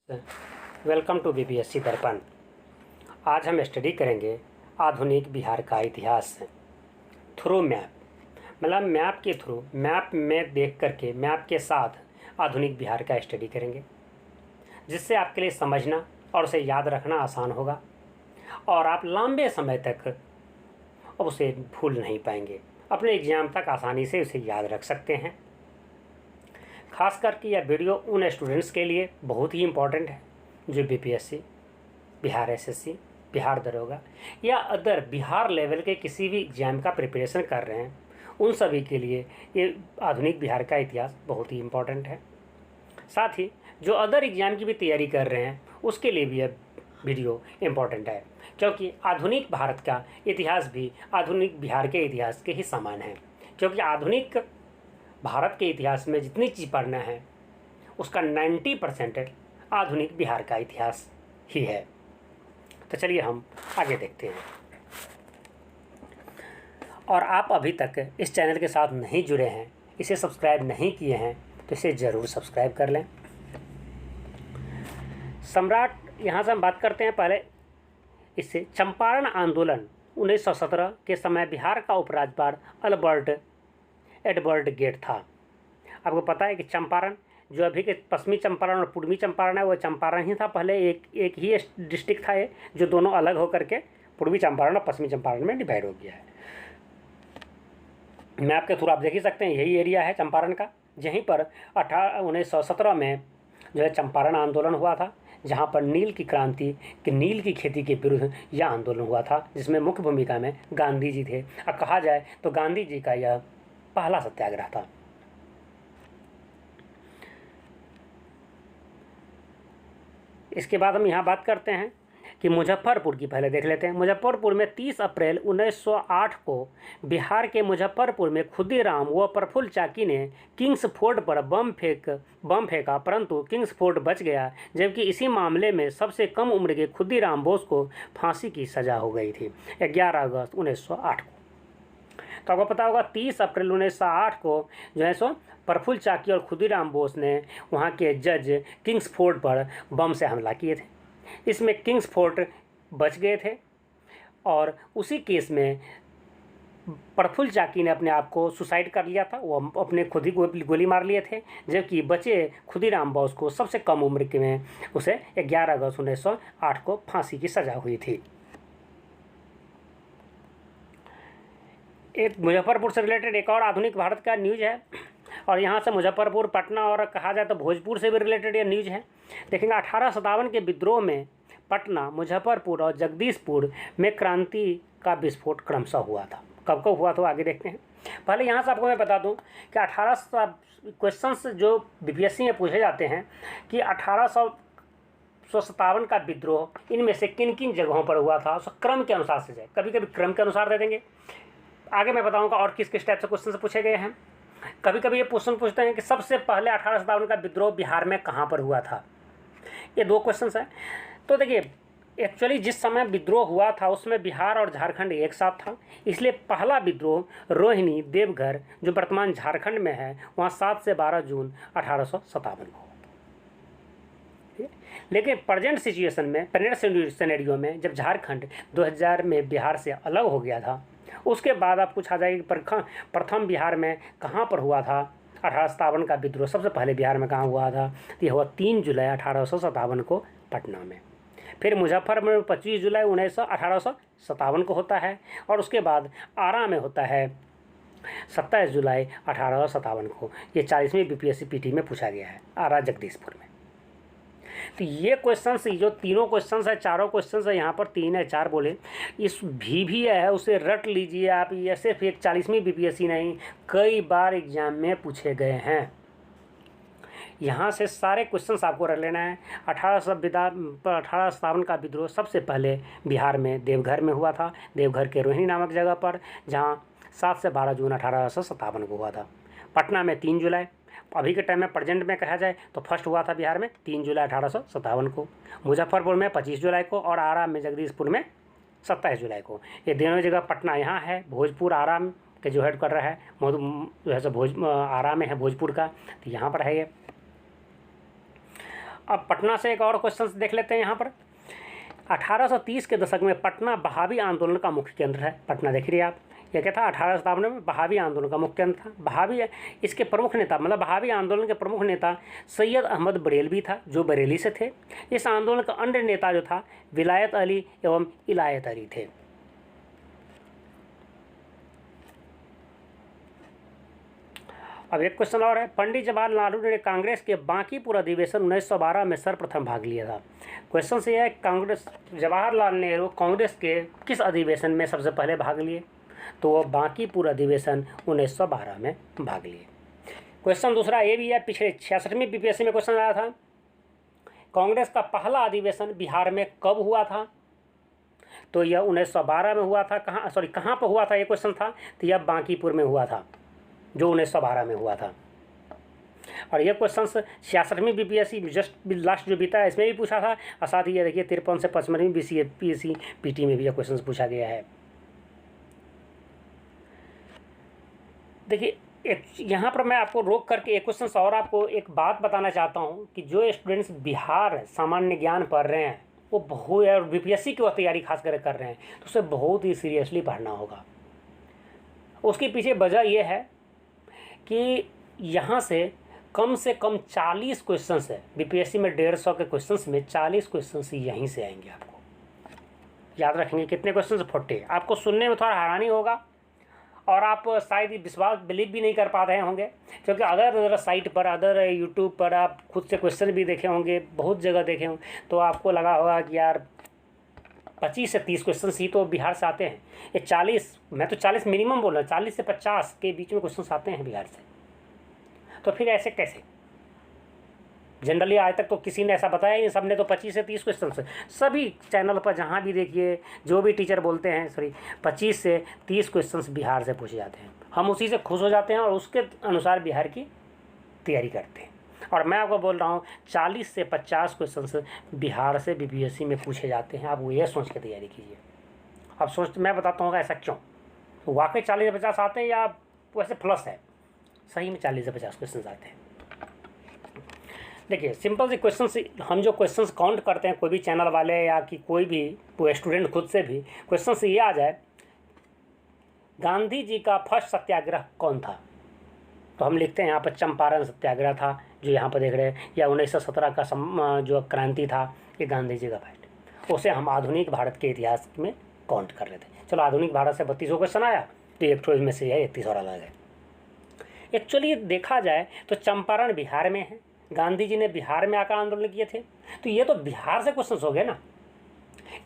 Welcome to BPSC दर्पण। आज हम स्टडी करेंगे आधुनिक बिहार का इतिहास थ्रू मैप। मतलब मैप के थ्रू, मैप में देख करके, मैप के साथ आधुनिक बिहार का स्टडी करेंगे, जिससे आपके लिए समझना और उसे याद रखना आसान होगा और आप लंबे समय तक उसे भूल नहीं पाएंगे। अपने एग्ज़ाम तक आसानी से उसे याद रख सकते हैं। खास करके यह वीडियो उन स्टूडेंट्स के लिए बहुत ही इम्पोर्टेंट है जो बीपीएससी, बिहार एसएससी, बिहार दरोगा या अदर बिहार लेवल के किसी भी एग्ज़ाम का प्रिपरेशन कर रहे हैं। उन सभी के लिए ये आधुनिक बिहार का इतिहास बहुत ही इम्पोर्टेंट है। साथ ही जो अदर एग्ज़ाम की भी तैयारी कर रहे हैं उसके लिए भी यह वीडियो इम्पोर्टेंट है, क्योंकि आधुनिक भारत का इतिहास भी आधुनिक बिहार के इतिहास के ही समान है। क्योंकि आधुनिक भारत के इतिहास में जितनी चीज़ पढ़ना है उसका 90% आधुनिक बिहार का इतिहास ही है। तो चलिए हम आगे देखते हैं। और आप अभी तक इस चैनल के साथ नहीं जुड़े हैं, इसे सब्सक्राइब नहीं किए हैं, तो इसे ज़रूर सब्सक्राइब कर लें। सम्राट, यहाँ से हम बात करते हैं पहले इससे। चंपारण आंदोलन 1917 के समय बिहार का उपराज्यपाल एडवर्ड गेट था। आपको पता है कि चंपारण, जो अभी के पश्चिमी चंपारण और पूर्वी चंपारण है, वो चंपारण ही था। पहले एक ही डिस्ट्रिक्ट था ये, जो दोनों अलग होकर के पूर्वी चंपारण और पश्चिमी चंपारण में डिवाइड हो गया है। मैप के थ्रू आप देख ही सकते हैं, यही एरिया है चंपारण का। यहीं पर 1917 में जो है चंपारण आंदोलन हुआ था, जहाँ पर नील की खेती के विरुद्ध यह आंदोलन हुआ था, जिसमें मुख्य भूमिका में गांधी जी थे। अब कहा जाए तो गांधी जी का यह पहला सत्याग्रह था। इसके बाद हम यहाँ बात करते हैं कि मुजफ्फरपुर की पहले देख लेते हैं। मुजफ्फरपुर में 30 अप्रैल 1908 को बिहार के मुजफ्फरपुर में खुदीराम व प्रफुल्ल चाकी ने किंग्स फोर्ट पर बम फेंका, परंतु किंग्स फोर्ट बच गया। जबकि इसी मामले में सबसे कम उम्र के खुदीराम बोस को फांसी की सज़ा हो गई थी 11 अगस्त 1908 को। तो आपको पता होगा 30 अप्रैल 1908 को जो है सो प्रफुल्ल चाकी और खुदीराम बोस ने वहाँ के जज किंग्स फोर्ट पर बम से हमला किए थे। इसमें किंग्स फोर्ट बच गए थे और उसी केस में प्रफुल्ल चाकी ने अपने आप को सुसाइड कर लिया था। वो अपने खुद ही गोली मार लिए थे, जबकि बचे खुदीराम बोस को सबसे कम उम्र के में उसे 11 अगस्त 1908 को फांसी की सज़ा हुई थी। एक मुजफ्फरपुर से रिलेटेड एक और आधुनिक भारत का न्यूज़ है, और यहाँ से मुजफ्फरपुर, पटना और कहा जाए तो भोजपुर से भी रिलेटेड ये न्यूज़ है। देखेंगे 1857 के विद्रोह में पटना, मुजफ्फरपुर और जगदीशपुर में क्रांति का विस्फोट क्रमशः हुआ था। कब कब हुआ तो आगे देखते हैं। पहले यहाँ से आपको मैं बता दूँ कि 1800 क्वेश्चंस जो बीपीएससी में पूछे जाते हैं कि 1857 का विद्रोह इनमें से किन किन जगहों पर हुआ था, उस क्रम के अनुसार से जाए। कभी कभी क्रम के अनुसार दे देंगे, आगे मैं बताऊंगा और किस किस टाइप से क्वेश्चन पूछे गए हैं। कभी कभी ये क्वेश्चन पूछते हैं कि सबसे पहले 1857 का विद्रोह बिहार में कहाँ पर हुआ था। ये दो क्वेश्चन हैं। तो देखिए, एक्चुअली जिस समय विद्रोह हुआ था उसमें बिहार और झारखंड एक साथ था, इसलिए पहला विद्रोह रोहिणी, देवघर, जो वर्तमान झारखंड में है, वहाँ 7 से 12 जून 1857 को। लेकिन प्रेजेंट सिचुएशन में, प्रेजेंट सिनेरियो में, जब झारखंड 2000 में बिहार से अलग हो गया था, उसके बाद आप पूछा जाए कि प्रथम बिहार में कहाँ पर हुआ था 1857 का विद्रोह, सबसे पहले बिहार में कहाँ हुआ था, तो यह हुआ 3 जुलाई 1857 को पटना में। फिर मुजफ्फरपुर में 25 जुलाई 1857 को होता है, और उसके बाद आरा में होता है 27 जुलाई 1857 को। ये 40वीं बीपीएससी पीटी में पूछा गया है, आरा जगदीशपुर में। तो ये क्वेश्चंस, जो तीनों क्वेश्चंस है, चारों क्वेश्चंस है, यहाँ पर 3 है 4 बोले, इस भी है उसे रट लीजिए आप। ये सिर्फ एक 40वीं बीपीएससी नहीं, कई बार एग्जाम में पूछे गए हैं। यहाँ से सारे क्वेश्चंस आपको रख लेना है। 1857 का विद्रोह सबसे पहले बिहार में देवघर में हुआ था, देवघर के रोहिणी नामक जगह पर, जहाँ 7 से 12 जून 1857 को हुआ था। पटना में 3 जुलाई, अभी के टाइम में प्रेजेंट में कहा जाए तो फर्स्ट हुआ था बिहार में 3 जुलाई 1857 को, मुजफ्फरपुर में 25 जुलाई को, और आरा में जगदीशपुर में 27 जुलाई को। ये दोनों जगह पटना यहाँ है, भोजपुर आरा के जो हेड कर रहा है जो है आरा में है भोजपुर का, तो यहाँ पर है ये। अब पटना से एक और क्वेश्चन देख लेते हैं यहाँ पर। 1830 के दशक में पटना बहावी आंदोलन का मुख्य केंद्र है। पटना देख रही आप, यह क्या था, 1857 में बहावी आंदोलन का मुख्य केंद्र था। बहावी, इसके प्रमुख नेता मतलब बहावी आंदोलन के प्रमुख नेता सैयद अहमद बरेलवी था, जो बरेली से थे। इस आंदोलन का अन्य नेता जो था विलायत अली एवं इलायत अली थे। अब एक क्वेश्चन और है, पंडित जवाहरलाल नेहरू ने कांग्रेस के बांकीपुर अधिवेशन 1912 में सर्वप्रथम भाग लिया था। क्वेश्चन से यह है, कांग्रेस जवाहरलाल नेहरू कांग्रेस के किस अधिवेशन में सबसे पहले भाग लिए, तो वो बांकीपुर अधिवेशन 1912 में भाग लिए। क्वेश्चन दूसरा ये भी है, पिछले 66वीं बीपीएससी में क्वेश्चन आया था, कांग्रेस का पहला अधिवेशन बिहार में कब हुआ था, तो यह 1912 में हुआ था। कहाँ पर हुआ था ये क्वेश्चन था, तो यह बांकीपुर में हुआ था, जो 1912 में हुआ था। और ये क्वेश्चन 66वीं बीपीएससी जस्ट लास्ट जो बीता है इसमें भी पूछा था, और साथ ही ये देखिए 53 से 55वीं बीपीएससी पीटी में भी यह क्वेश्चन पूछा गया है। देखिए यहाँ पर मैं आपको रोक करके एक क्वेश्चन और आपको एक बात बताना चाहता हूँ कि जो स्टूडेंट्स बिहार सामान्य ज्ञान पढ़ रहे हैं वो बहुत, और बीपीएससी की तैयारी खास कर रहे हैं, तो उसे बहुत ही सीरियसली पढ़ना होगा। उसके पीछे वजह यह है कि यहाँ से कम 40 क्वेश्चंस है। बीपीएससी में 150 के क्वेश्चंस में 40 क्वेश्चंस यहीं से आएंगे। आपको याद रखेंगे कितने क्वेश्चंस, 40। आपको सुनने में थोड़ा हैरानी होगा और आप शायद बिलीव भी नहीं कर पा रहे होंगे, क्योंकि अदर साइट पर, अदर यूट्यूब पर आप खुद से क्वेश्चन भी देखे होंगे, बहुत जगह देखे होंगे, तो आपको लगा होगा कि यार 25 से 30 क्वेश्चन ही तो बिहार से आते हैं। ये 40, मैं तो 40 मिनिमम बोल रहा हूँ, 40 से 50 के बीच में क्वेश्चन आते हैं बिहार से। तो फिर ऐसे कैसे? जनरली आज तक तो किसी ने ऐसा बताया ही नहीं, सबने तो 25 से 30 क्वेश्चन से, सभी चैनल पर जहाँ भी देखिए जो भी टीचर बोलते हैं 25 से 30 क्वेश्चन बिहार से पूछे जाते हैं। हम उसी से खुश हो जाते हैं और उसके अनुसार बिहार की तैयारी करते हैं। और मैं आपको बोल रहा हूँ 40 से 50 क्वेश्चन बिहार से बीपीएससी में पूछे जाते हैं। आप वो ये सोच के तैयारी कीजिए। अब मैं बताता हूँ ऐसा क्यों, वाकई 40 से 50 आते हैं या वैसे प्लस है, सही में 40 से 50 क्वेश्चन आते हैं। देखिए सिंपल सी क्वेश्चन से हम जो क्वेश्चंस काउंट करते हैं, कोई भी चैनल वाले या कि कोई भी स्टूडेंट खुद से भी क्वेश्चन से ये आ जाए, गांधी जी का फर्स्ट सत्याग्रह कौन था, तो हम लिखते हैं यहाँ पर चंपारण सत्याग्रह था, जो यहाँ पर देख रहे हैं, या 1917 का जो क्रांति था, ये गांधी जी का फाइट। उसे हम आधुनिक भारत के इतिहास में काउंट कर लेते हैं। चलो आधुनिक भारत से 32 क्वेश्चन आया, तो एक में से है 31 और अलग है। एक्चुअली देखा जाए तो चंपारण बिहार में है, गांधी जी ने बिहार में आकर आंदोलन किए थे, तो ये तो बिहार से क्वेश्चन हो गए ना।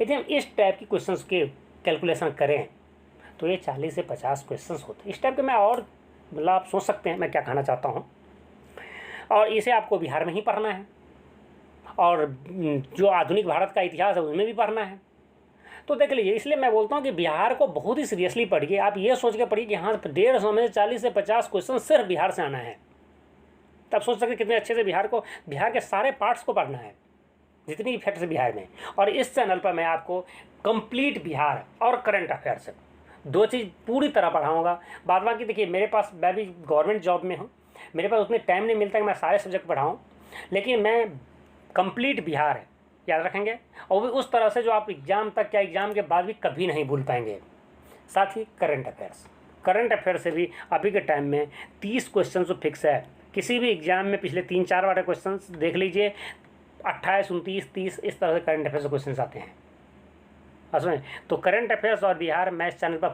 यदि हम इस टाइप की क्वेश्चन के कैलकुलेशन करें तो ये 40 से 50 क्वेश्चन होते हैं। इस टाइप के मैं और मतलब आप सोच सकते हैं मैं क्या कहना चाहता हूँ, और इसे आपको बिहार में ही पढ़ना है, और जो आधुनिक भारत का इतिहास है उसमें भी पढ़ना है। तो देख लीजिए, इसलिए मैं बोलता हूँ कि बिहार को बहुत ही सीरियसली पढ़िए। आप ये सोच के पढ़िए कि हाँ 150 में 40 से 50 क्वेश्चन सिर्फ बिहार से आना है, तब सोच सकते कितने अच्छे से बिहार के सारे पार्ट्स को पढ़ना है, जितनी फैक्ट्स बिहार में। और इस चैनल पर मैं आपको कंप्लीट बिहार और करंट अफेयर्स दो चीज़ पूरी तरह पढ़ाऊँगा। बाद बाकी देखिए मेरे पास, मैं भी गवर्नमेंट जॉब में हूँ, मेरे पास उतने टाइम नहीं मिलता कि मैं सारे सब्जेक्ट पढ़ाऊँ, लेकिन मैं कंप्लीट बिहार याद रखेंगे, और भी उस तरह से जो आप एग्ज़ाम तक या एग्ज़ाम के बाद भी कभी नहीं भूल पाएंगे। साथ ही करंट अफेयर्स से भी अभी के टाइम में 30 क्वेश्चन तो फिक्स है। किसी भी एग्ज़ाम में पिछले 3-4 वाले क्वेश्चन देख लीजिए, 28, 29, 30 इस तरह से करंट अफेयर्स के क्वेश्चन आते हैं। असमें तो करंट अफेयर्स और बिहार मैं इस चैनल पर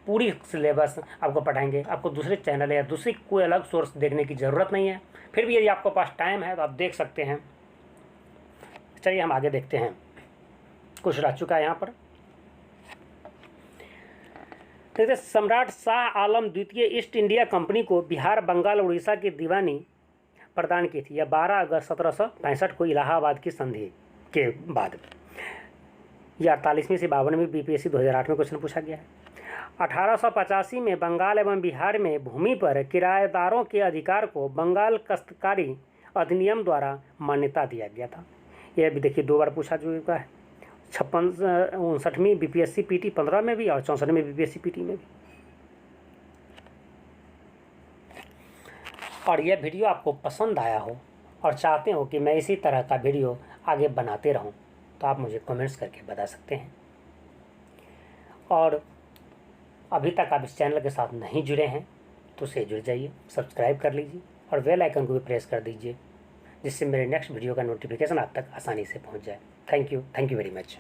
पूरी सिलेबस आपको पढ़ाएंगे। आपको दूसरे चैनल या दूसरी कोई अलग सोर्स देखने की ज़रूरत नहीं है। फिर भी यदि आपके पास टाइम है तो आप देख सकते हैं। चलिए हम आगे देखते हैं, कुछ रह चुका है यहाँ पर। देखते सम्राट शाह आलम द्वितीय ईस्ट इंडिया कंपनी को बिहार, बंगाल, उड़ीसा की दीवानी प्रदान की थी। यह 12 अगस्त 1765 को इलाहाबाद की संधि के बाद। यह 48वीं से 52वीं बीपीएससी 2008 में क्वेश्चन पूछा गया है। 1885 में बंगाल एवं बिहार में भूमि पर किराएदारों के अधिकार को बंगाल काश्तकारी अधिनियम द्वारा मान्यता दिया गया था। यह भी देखिए 2 बार पूछा चुका है, 59वीं बीपीएससी पीटी 15 में भी और 64वीं बीपीएससी पीटी में भी। और यह वीडियो आपको पसंद आया हो और चाहते हो कि मैं इसी तरह का वीडियो आगे बनाते रहूं, तो आप मुझे कमेंट्स करके बता सकते हैं। और अभी तक आप इस चैनल के साथ नहीं जुड़े हैं तो उसे जुड़ जाइए, सब्सक्राइब कर लीजिए और बेल आइकन को भी प्रेस कर दीजिए, जिससे मेरे नेक्स्ट वीडियो का नोटिफिकेशन आप तक आसानी से पहुंच जाए। Thank you very much.